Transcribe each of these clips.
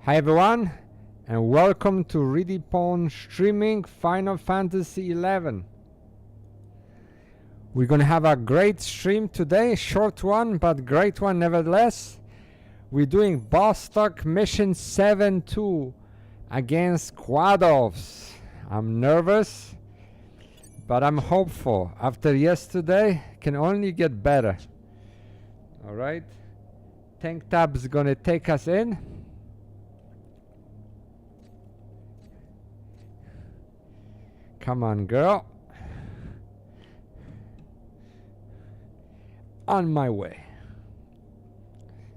Hi everyone, and welcome to RidiPwn streaming Final Fantasy XI. We're gonna have a great stream today, short one, but great one nevertheless. We're doing Bastok Mission 7-2 against Quadovs. I'm nervous, but I'm hopeful. After yesterday, can only get better. Alright, Tank Tab's gonna take us in. Come on, girl. On my way.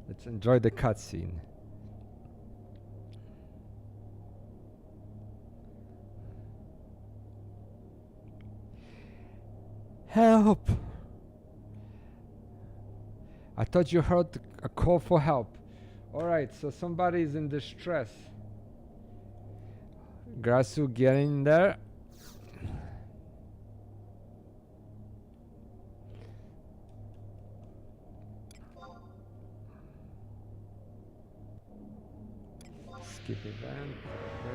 Let's enjoy the cutscene. Help! I thought you heard a call for help. Alright, so somebody is in distress. Grasu, get in there. Skip event. Okay.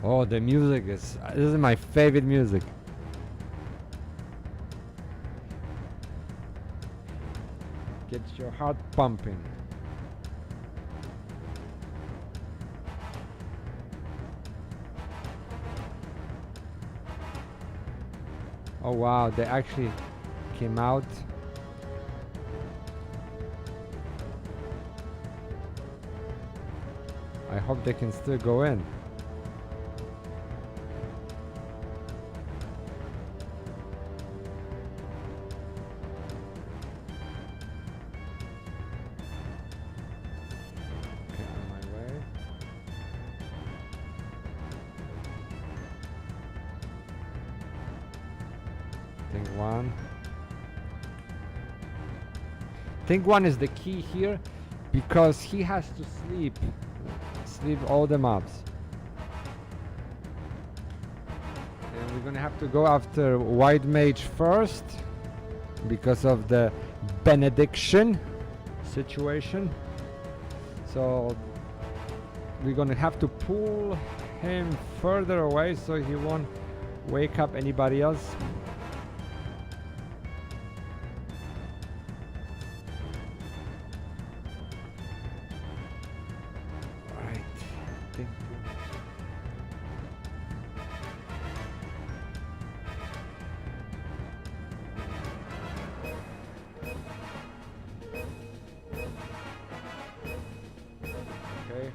Oh, the music is... this is my favorite music. Get your heart pumping. Oh wow, they actually came out. I hope they can still go in. Okay, on my way. Thing one. Thing one is the key here because he has to sleep all the mobs. And we're gonna have to go after White Mage first because of the benediction situation. So we're gonna have to pull him further away so he won't wake up anybody else.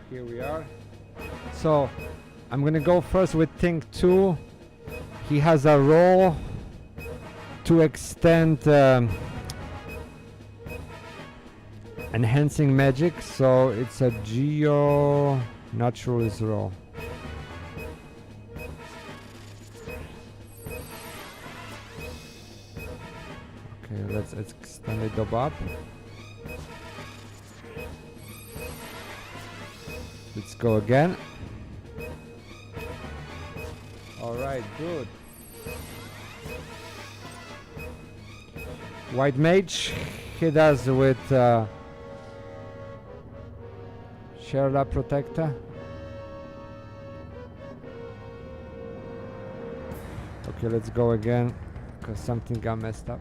Here we are. So I'm gonna go first with Think 2. He has a role to extend enhancing magic, so it's a geo naturalist role. Okay, let's extend it up. Let's go again. Alright, good. White Mage, he does with Sherla Protector. Okay, let's go again, because something got messed up.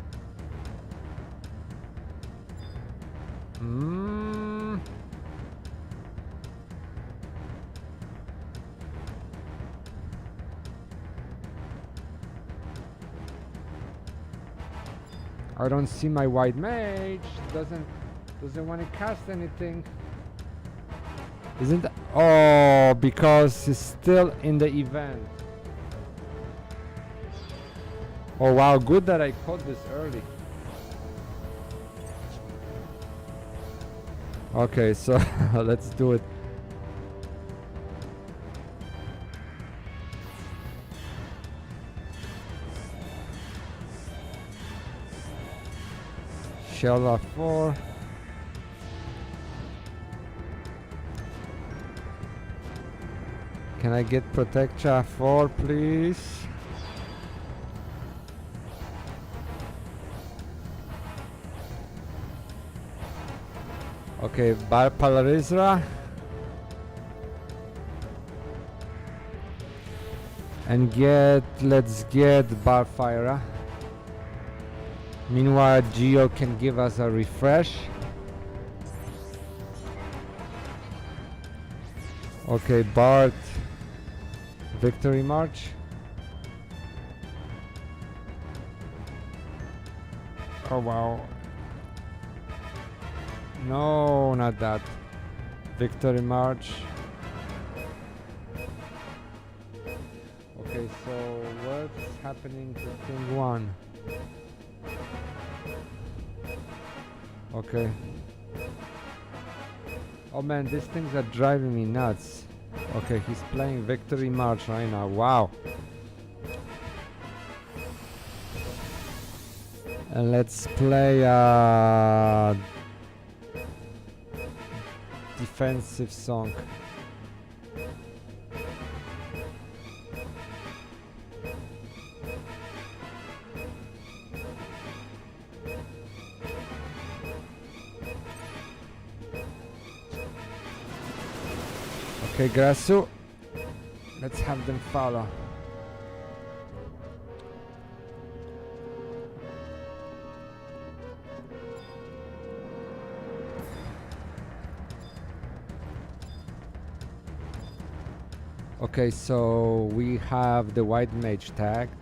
I don't see my White Mage. Doesn't want to cast anything. Isn't? Oh, because he's still in the event. Oh wow, good that I caught this early. Okay, so let's do it. Shell 4. Can I get Protectia 4, please? Okay, Bar Palarizra. And let's get Barfire. Meanwhile, Geo can give us a refresh. Okay, Bart. Victory March. Oh wow. No, not that. Victory March. Okay, so what's happening to King 1? Okay. Oh man, these things are driving me nuts. Okay, he's playing Victory March right now. Wow. And let's play defensive song. Okay, Grasu. Let's have them follow. Okay, so we have the white mage tagged.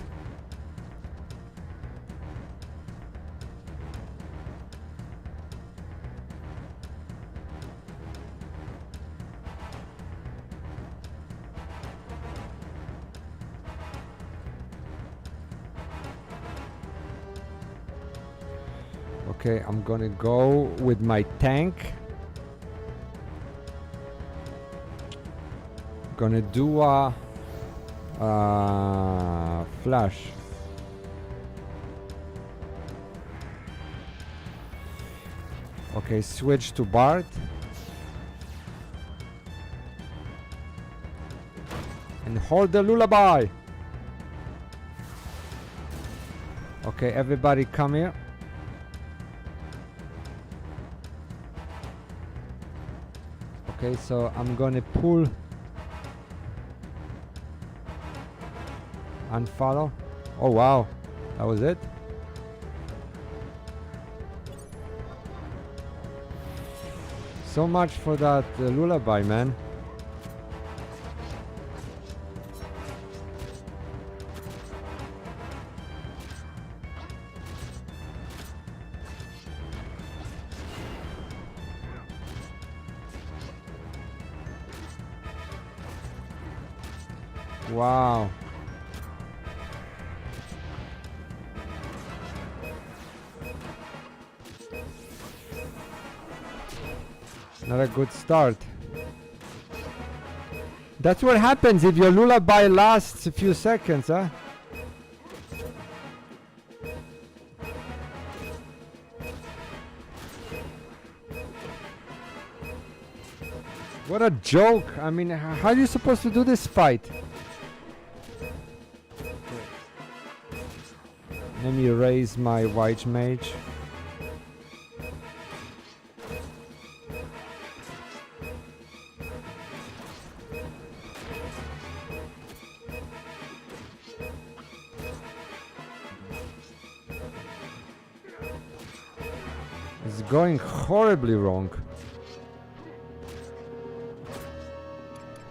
Okay, I'm gonna go with my tank. Gonna do a flash. Okay, switch to Bart. And hold the lullaby. Okay, everybody come here. Okay, so I'm gonna pull and follow. Oh wow, that was it. So much for that lullaby, man. Wow. Not a good start. That's what happens if your lullaby lasts a few seconds, huh? What a joke. I mean, how are you supposed to do this fight? Let me raise my white mage. It's going horribly wrong.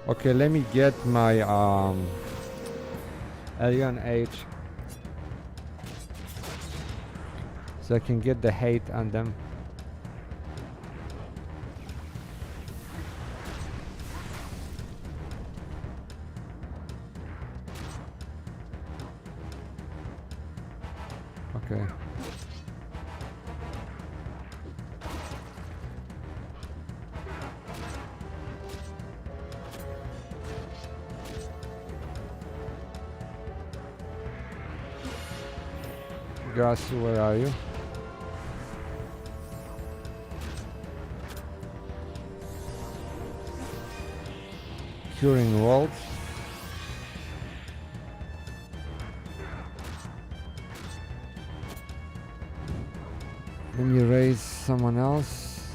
Okay, let me get my Alien H so I can get the hate on them. Okay. Grasu, where are you? Curing Waltz. Let me raise someone else.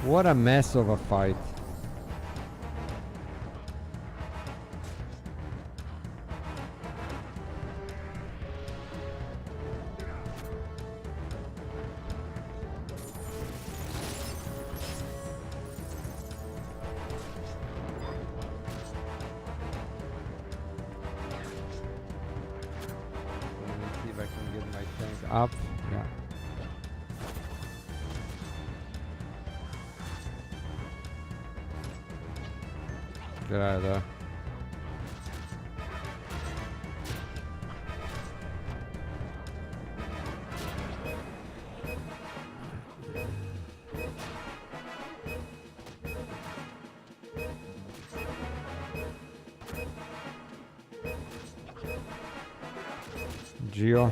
What a mess of a fight. Up, yeah. Get out of there. Geo.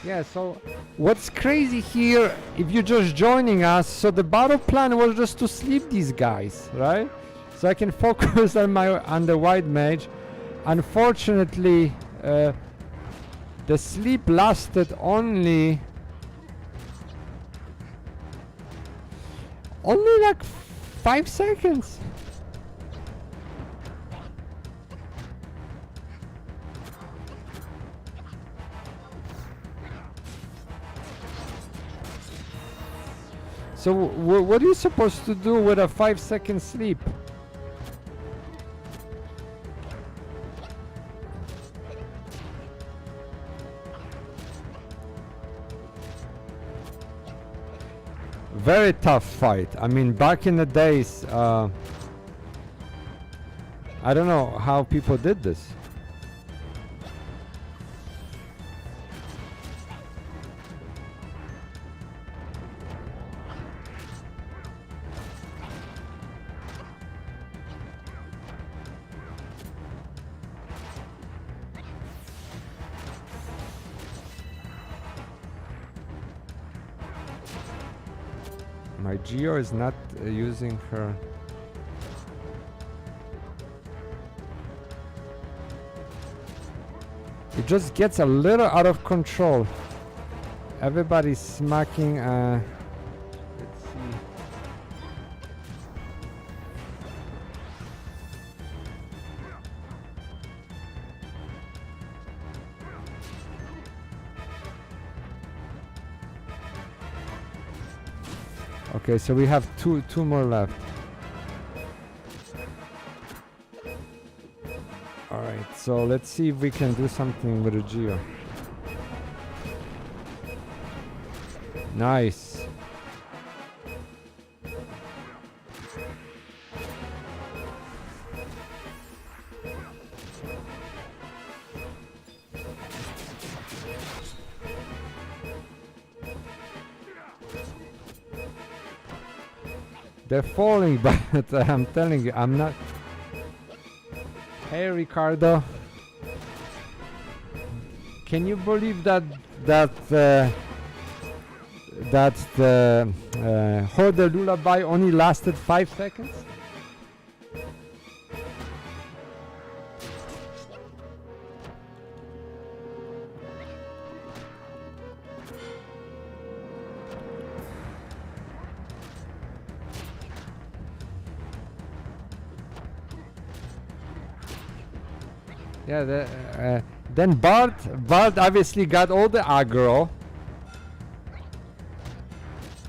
Yeah, so what's crazy here, if you're just joining us, so the battle plan was just to sleep these guys, right? So I can focus on the white mage. Unfortunately, the sleep lasted only like 5 seconds. So what are you supposed to do with a 5-second sleep? Very tough fight. I mean, back in the days, I don't know how people did this. My Geo is not using her. It just gets a little out of control. Everybody's smacking. Let's see. Okay, so we have two more left. All right, so let's see if we can do something with a Geo. Nice. They're falling, but I'm telling you, I'm not. Hey, Ricardo. Can you believe that the Horde Lullaby only lasted 5 seconds? Yeah, then Bart obviously got all the aggro,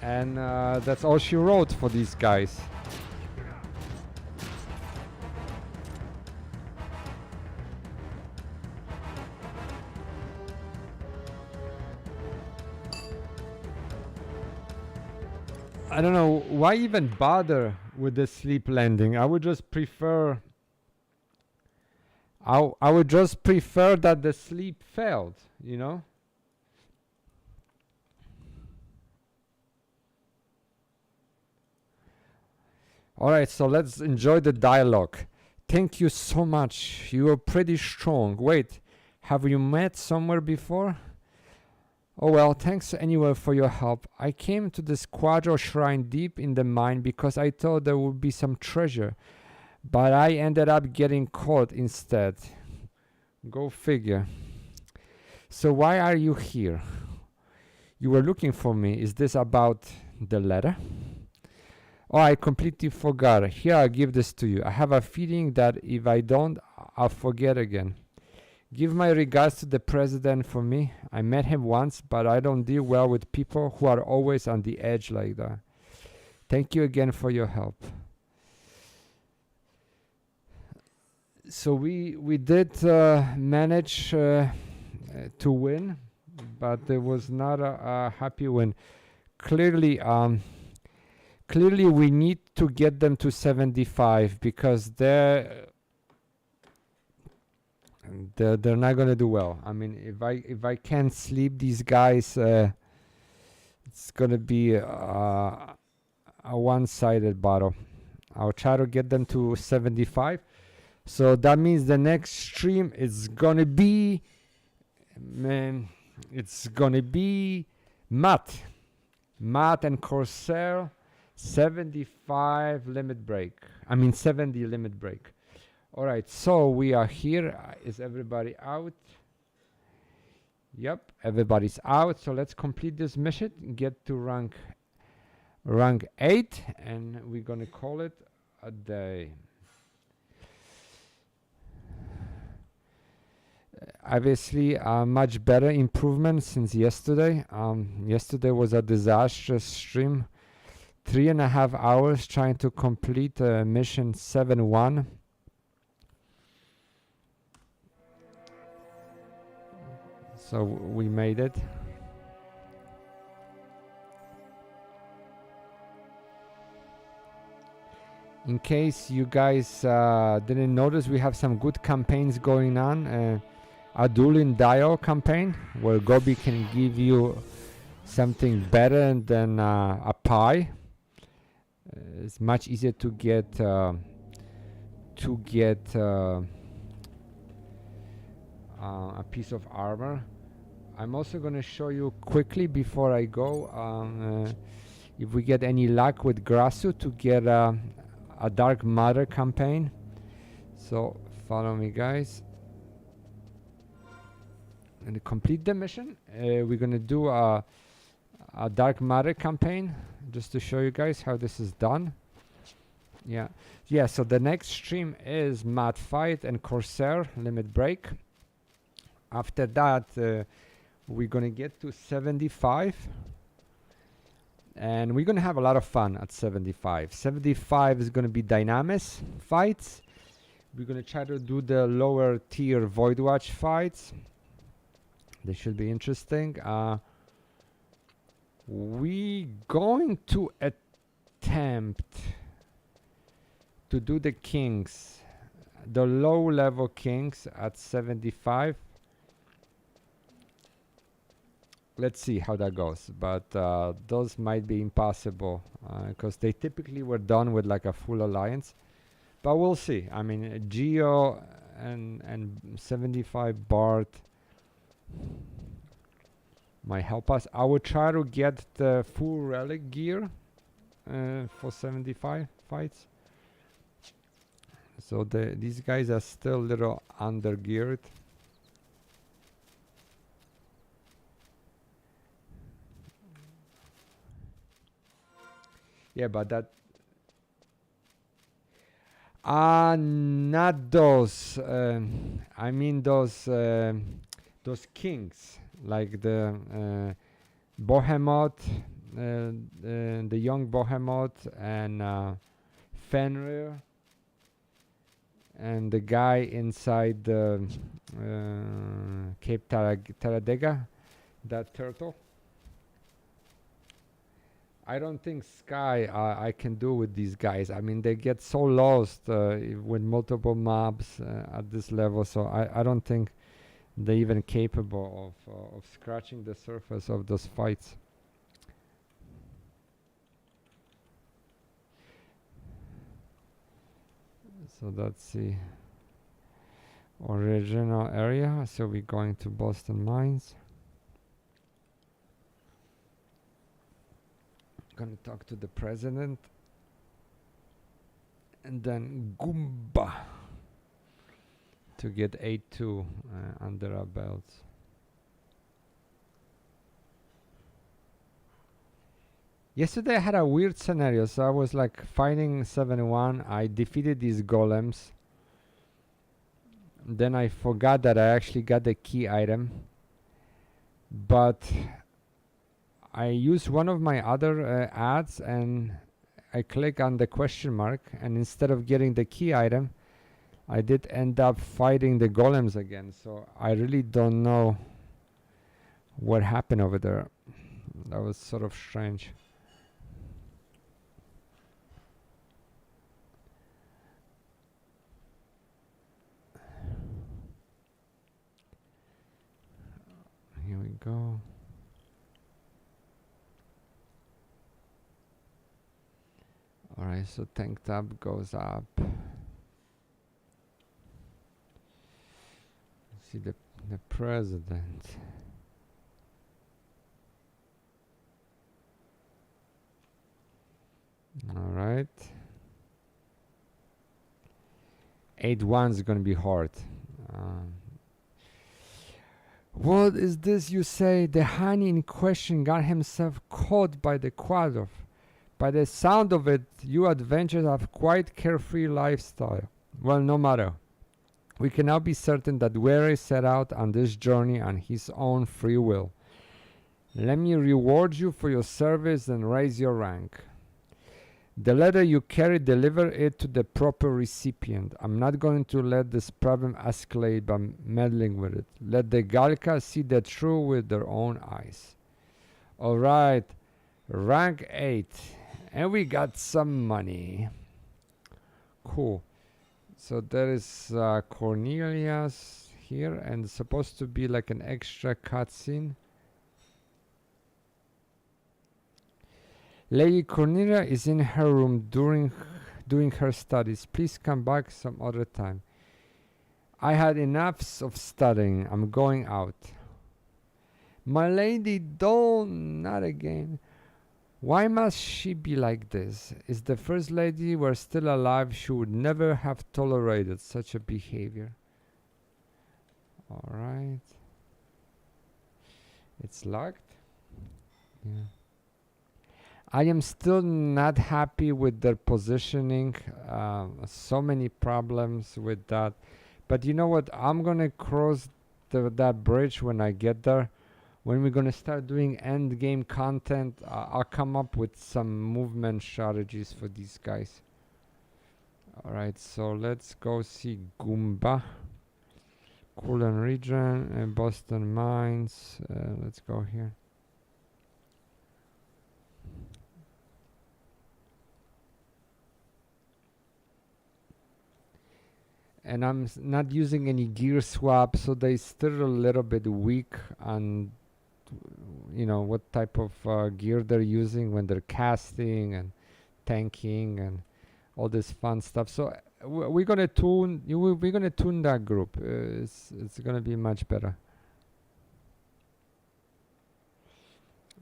and that's all she wrote for these guys. I don't know, why even bother with the sleep landing? I would just prefer I would just prefer that the sleep failed, you know. All right, so let's enjoy the dialogue. Thank you so much. You are pretty strong. Wait, have you met somewhere before? Oh well, thanks anyway for your help. I came to this Quadro shrine deep in the mine because I thought there would be some treasure, but I ended up getting caught instead. Go figure. So why are you here? You were looking for me. Is this about the letter? Oh, I completely forgot. Here, I'll give this to you. I have a feeling that if I don't, I'll forget again. Give my regards to the president for me. I met him once, but I don't deal well with people who are always on the edge like that. Thank you again for your help. So we did manage to win, but it was not a happy win. Clearly, clearly we need to get them to 75 because they're not gonna do well. I mean, if I can't sleep these guys, it's gonna be a one-sided battle. I'll try to get them to 75. So that means the next stream is gonna be, man, it's gonna be Matt and Corsair 75 limit break. I mean 70 limit break. All right, so we are here. Is everybody out? Yep, everybody's out. So let's complete this mission, get to rank 8, and we're gonna call it a day. Obviously much better improvement since yesterday. Yesterday was a disastrous stream. 3.5 hours trying to complete mission 7-1. So we made it. In case you guys didn't notice, we have some good campaigns going on. A Dueling Dio campaign where Gobi can give you something better than a pie. It's much easier to get a piece of armor. I'm also going to show you quickly before I go if we get any luck with Grasu to get a Dark Matter campaign. So follow me, guys. And to complete the mission, we're going to do a Dark Matter campaign just to show you guys how this is done. Yeah, so the next stream is Mad Fight and Corsair Limit Break. After that, we're going to get to 75. And we're going to have a lot of fun at 75. 75 is going to be Dynamis fights. We're going to try to do the lower tier Void Watch fights. They should be interesting. We going to attempt to do the kings, the low level kings at 75. Let's see how that goes, but those might be impossible because they typically were done with like a full alliance, but we'll see. I mean, Geo and 75 Bart might help us. I will try to get the full relic gear for 75 fights. So these guys are still a little under geared. Yeah, but that not those. I mean those kings, like the Behemoth, the young Behemoth, and Fenrir, and the guy inside the Cape Taradega, that turtle. I don't think Sky I can do with these guys. I mean, they get so lost with multiple mobs at this level, so I don't think they're even capable of scratching the surface of those fights. So that's the original area. So we're going to Boston Mines. Gonna talk to the president. And then Goomba to get 8-2 under our belts. Yesterday I had a weird scenario, so I was like fighting 7-1. I defeated these golems. Then I forgot that I actually got the key item. But I used one of my other ads and I click on the question mark, and instead of getting the key item, I did end up fighting the golems again. So I really don't know what happened over there. That was sort of strange. Here we go. Alright, so tank top goes up. See the president. Alright. 8-1 is gonna be hard. What is this you say? The honey in question got himself caught by the Quadov. By the sound of it, you adventurers have quite carefree lifestyle. Well, no matter. We can now be certain that Wary set out on this journey on his own free will. Let me reward you for your service and raise your rank. The letter you carry, deliver it to the proper recipient. I'm not going to let this problem escalate by meddling with it. Let the Galka see the truth with their own eyes. Alright, rank 8. And we got some money. Cool. So there is Cornelius here, and it's supposed to be like an extra cutscene. Lady Cornelia is in her room doing her studies. Please come back some other time. I had enough of studying. I'm going out. My lady, don't, not again. Why must she be like this? If the first lady were still alive, she would never have tolerated such a behavior. Alright. It's locked? Yeah. I am still not happy with their positioning. So many problems with that. But you know what? I'm gonna cross that bridge when I get there. When we're gonna start doing end game content, I'll come up with some movement strategies for these guys. Alright, so let's go see Goomba. Coolen region and Boston Mines. Let's go here. And I'm not using any gear swap, so they still a little bit weak on, you know, what type of gear they're using when they're casting and tanking and all this fun stuff. So we're gonna tune. We're gonna tune that group. It's gonna be much better.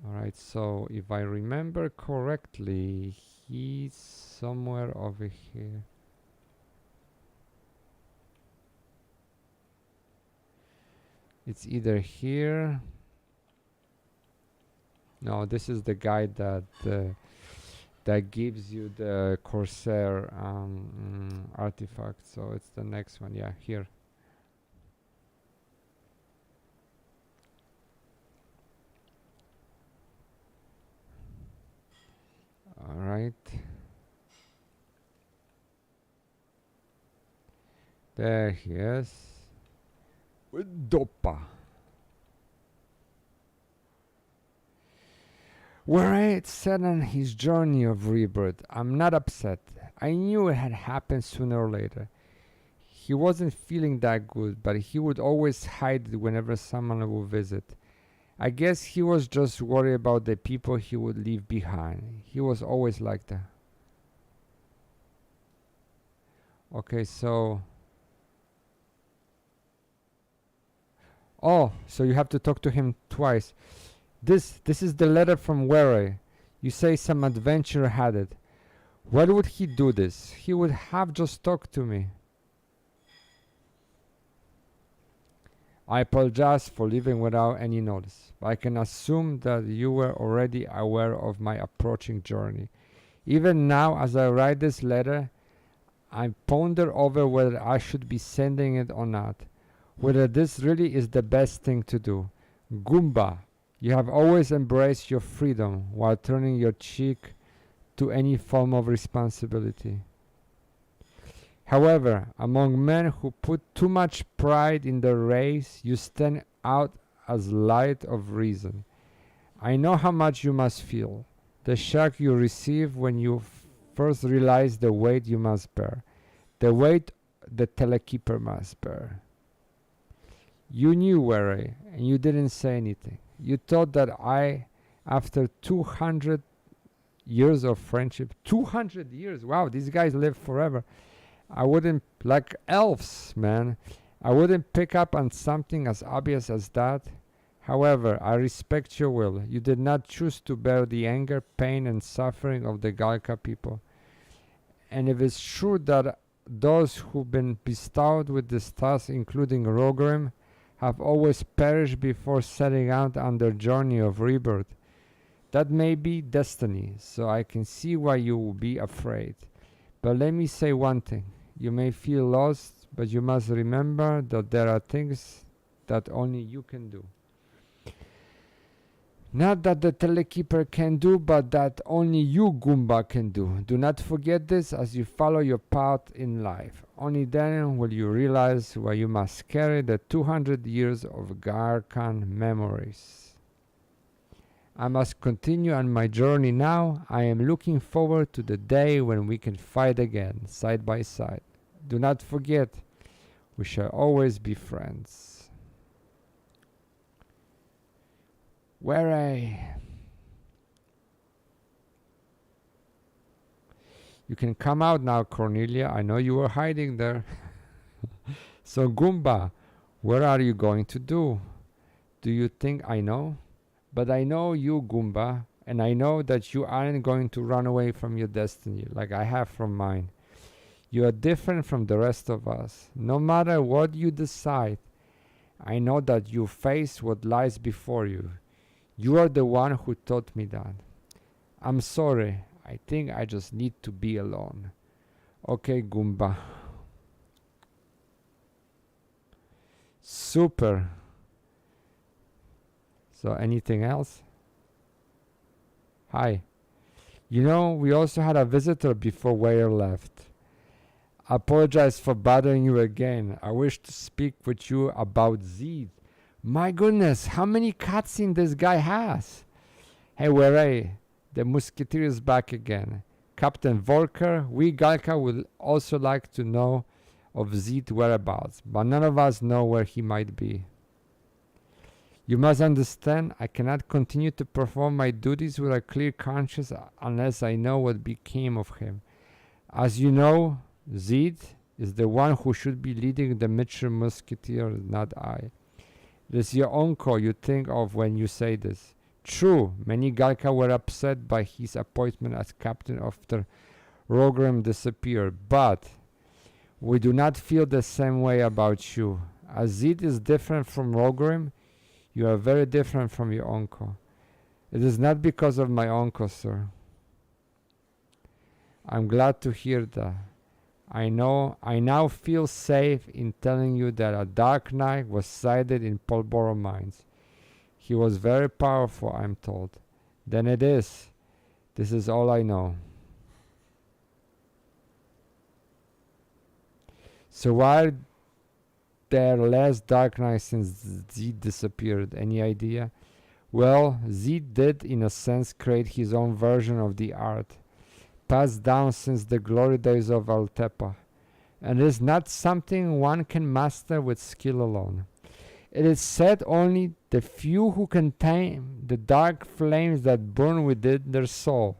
All right. So if I remember correctly, he's somewhere over here. It's either here. No, this is the guy that that gives you the Corsair artifact. So it's the next one. Yeah, here. All right. There he is. With Dopa. Where I set on his journey of rebirth, I'm not upset. I knew it had happened sooner or later. He wasn't feeling that good, but he would always hide it whenever someone would visit. I guess he was just worried about the people he would leave behind. He was always like that. Okay, so... Oh, so you have to talk to him twice. This is the letter from Were. You say some adventurer had it. Why would he do this? He would have just talked to me. I apologize for leaving without any notice. I can assume that you were already aware of my approaching journey. Even now, as I write this letter, I ponder over whether I should be sending it or not. Whether this really is the best thing to do. Goomba, you have always embraced your freedom while turning your cheek to any form of responsibility. However, among men who put too much pride in their race, you stand out as light of reason. I know how much you must feel, the shock you receive when you first realize the weight you must bear, the weight the telekeeper must bear. You knew Were, and you didn't say anything. You thought that after 200 years of friendship, 200 years, wow, these guys live forever. I wouldn't, like elves, man, I wouldn't pick up on something as obvious as that. However, I respect your will. You did not choose to bear the anger, pain, and suffering of the Galka people. And if it's true that those who've been bestowed with this task, including Rogrim, have always perished before setting out on their journey of rebirth, that may be destiny, so I can see why you will be afraid. But let me say one thing. You may feel lost, but you must remember that there are things that only you can do. Not that the telekeeper can do, but that only you, Goomba, can do. Do not forget this as you follow your path in life. Only then will you realize why you must carry the 200 years of Garkan memories. I must continue on my journey now. I am looking forward to the day when we can fight again, side by side. Do not forget, we shall always be friends. Were. You can come out now, Cornelia. I know you were hiding there. So, Goomba, where are you going to do? Do you think I know? But I know you, Goomba, and I know that you aren't going to run away from your destiny like I have from mine. You are different from the rest of us. No matter what you decide, I know that you face what lies before you. You are the one who taught me that. I'm sorry. I think I just need to be alone. Okay, Goomba. Super. So anything else? Hi. You know, we also had a visitor before Ware left. I apologize for bothering you again. I wish to speak with you about Zed. My goodness, how many cutscenes this guy has? Hey, Were, the musketeer is back again. Captain Volker, we Galka would also like to know of Zed's whereabouts, but none of us know where he might be. You must understand, I cannot continue to perform my duties with a clear conscience unless I know what became of him. As you know, Zed is the one who should be leading the Mitchell Musketeers, not I. It is your uncle you think of when you say this. True, many Galka were upset by his appointment as captain after Rogrim disappeared, but we do not feel the same way about you. As Zed is different from Rogrim, you are very different from your uncle. It is not because of my uncle, sir. I'm glad to hear that. I now feel safe in telling you that a dark knight was sighted in Polboro Mines. He was very powerful, I'm told. Then it is. This is all I know. So why are there less dark knights since Zed disappeared? Any idea? Well, Z did, in a sense, create his own version of the art, passed down since the glory days of Altepa, and is not something one can master with skill alone. It is said only the few who can tame the dark flames that burn within their soul,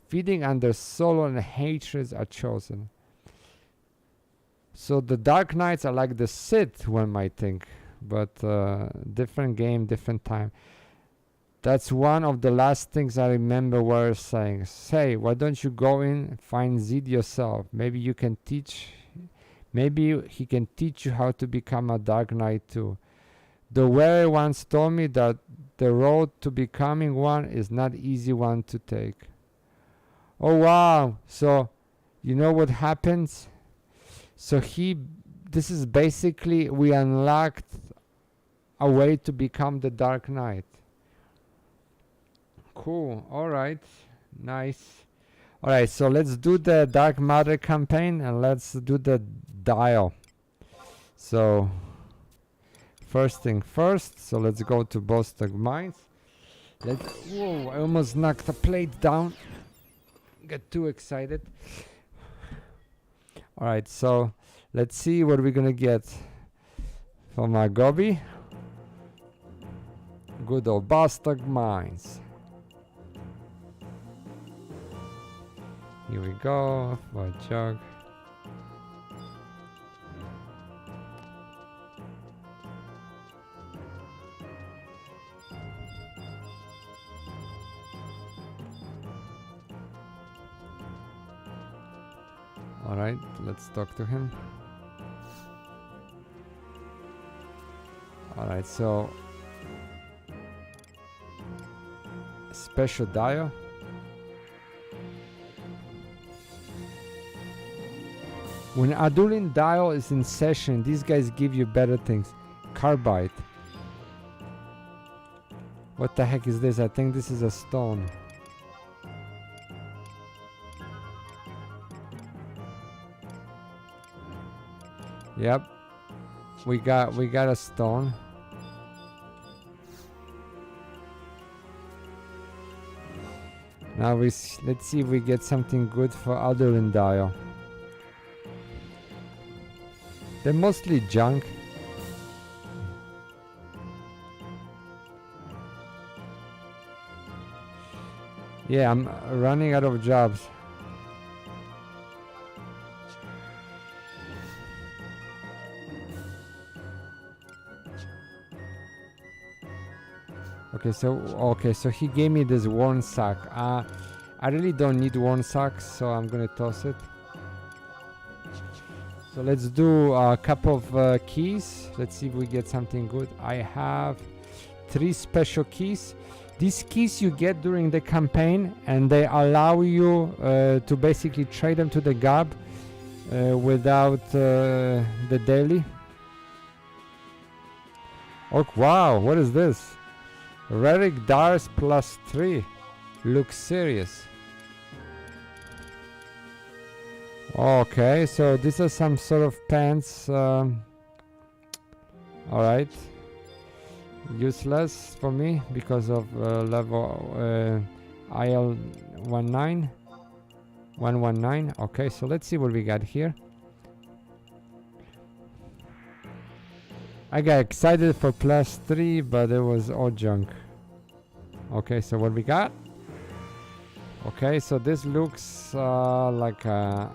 feeding on their sorrow and hatreds, are chosen. So the Dark Knights are like the Sith, one might think, but different game, different time. That's one of the last things I remember were saying. Say, why don't you go in and find Zid yourself? Maybe you can teach. Maybe he can teach you how to become a Dark Knight too. The Wary once told me that the road to becoming one is not easy one to take. Oh wow! So, you know what happens? So this is basically, we unlocked a way to become the Dark Knight. Cool. All right. Nice. All right. So let's do the Dark Matter campaign and let's do the dial. So first thing first. So let's go to Bastok Mines. Whoa! I almost knocked the plate down. Get too excited. All right. So let's see what we're gonna get from our Gobi. Good old Bastok Mines. Here we go, for a jug. Alright, let's talk to him. Alright, so special dial. When Adulin dial is in session, these guys give you better things. Carbide. What the heck is this? I think this is a stone. Yep. We got a stone. Now let's see if we get something good for Adulin dial. They're mostly junk. Yeah, I'm running out of jobs. Okay, so he gave me this worn sack. I really don't need worn sacks, so I'm gonna toss it. So let's do a couple of keys. Let's see if we get something good. I have 3 special keys. These keys you get during the campaign, and they allow you to basically trade them to the GAB without the daily. Oh wow, what is this? Relic Dars +3. Looks serious. Okay, so these are some sort of pants. Alright. Useless for me because of level IL 119. Okay, so let's see what we got here. I got excited for +3, but it was all junk. Okay, so what we got? Okay, so this looks like a...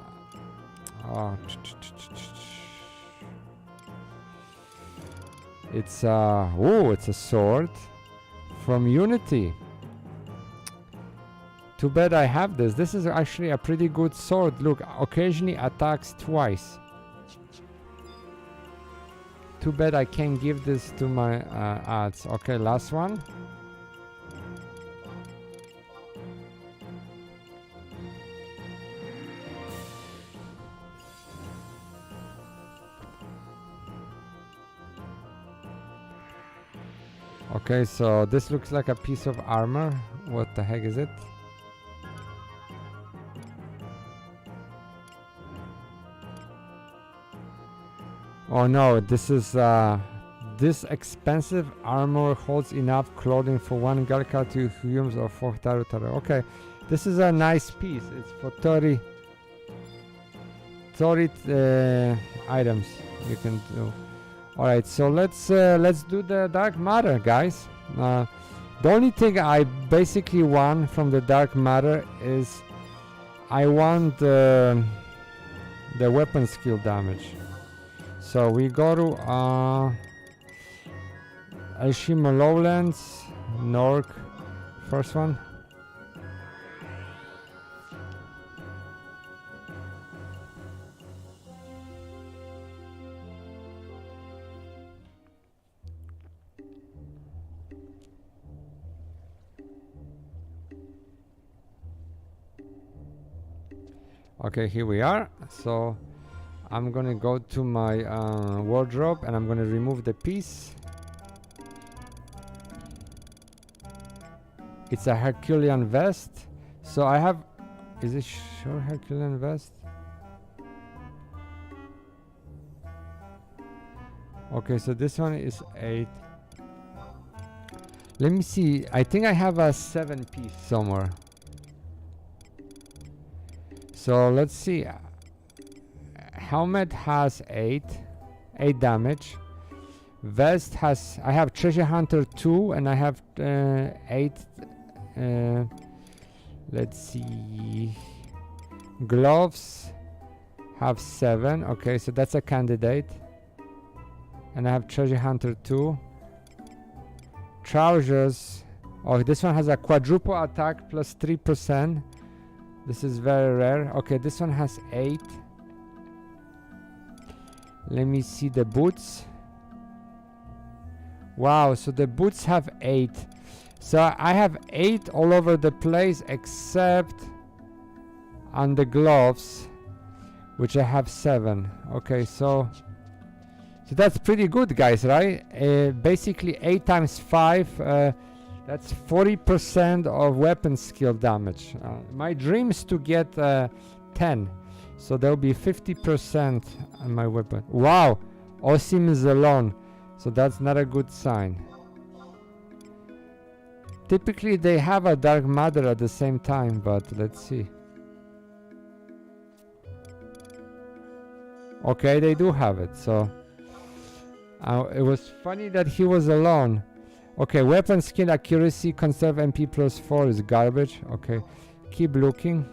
it's a sword from Unity. Too bad I have this. This is actually a pretty good sword. Look, occasionally attacks twice. Too bad I can't give this to my ads. Okay, last one. Okay, so this looks like a piece of armor. What the heck is it? Oh no, this is This expensive armor holds enough clothing for one Galka to use or for Taru. Okay, this is a nice piece. It's for 30 items you can do. Alright, so let's do the dark matter, guys. The only thing I basically want from the dark matter is I want the weapon skill damage. So we go to Alshima Lowlands, Nork, first one. Okay, here we are. So I'm gonna go to my wardrobe and I'm gonna remove the piece. It's a Herculean vest. So I have, is it sure Herculean vest? Okay, so this one is 8. Let me see, I think I have a 7 piece somewhere. So let's see. Helmet has 8 damage. Vest has, I have Treasure Hunter 2 and I have 8. Let's see. Gloves have 7. Okay, so that's a candidate. And I have Treasure Hunter 2. Trousers. Oh, this one has a quadruple attack plus 3%. This is very rare. Okay, this one has 8. Let me see the boots. Wow, so the boots have 8. So I have 8 all over the place except on the gloves, which I have 7. Okay, so that's pretty good, guys, right? Basically 8 times 5. That's 40% of weapon skill damage. My dream is to get 10. So there'll be 50% on my weapon. Wow! Osim is alone. So that's not a good sign. Typically they have a dark matter at the same time, but let's see. Okay, they do have it. So it was funny that he was alone. Okay, weapon skill accuracy, conserve MP plus 4 is garbage. Okay, keep looking.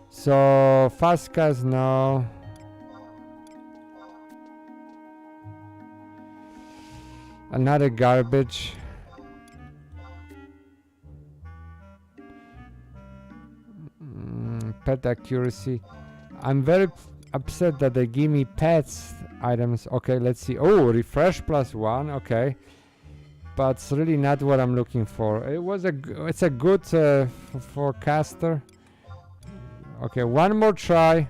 So, fast cast, no. Another garbage. Pet accuracy. I'm very upset that they give me pets items. Okay, let's see. Oh, refresh plus 1. Okay, but it's really not what I'm looking for. It's a good forecaster. Okay, one more try.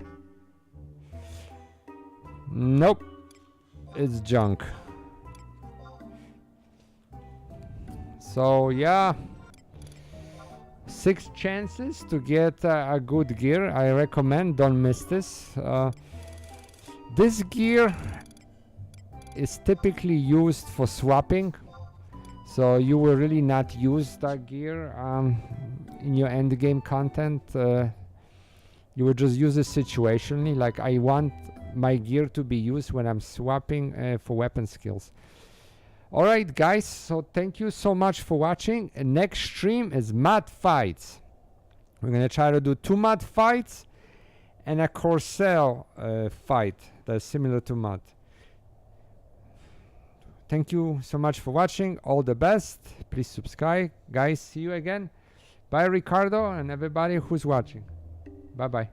Nope, it's junk. So yeah, 6 chances to get a good gear. I recommend, don't miss this. This gear is typically used for swapping, so you will really not use that gear in your end game content. You will just use it situationally. Like, I want my gear to be used when I'm swapping for weapon skills. Alright guys, so thank you so much for watching. Next stream is mud fights. We're gonna try to do 2 mud fights and a Corsair fight that's similar to mud. Thank you so much for watching. All the best. Please subscribe. Guys, see you again. Bye Ricardo and everybody who's watching. Bye bye.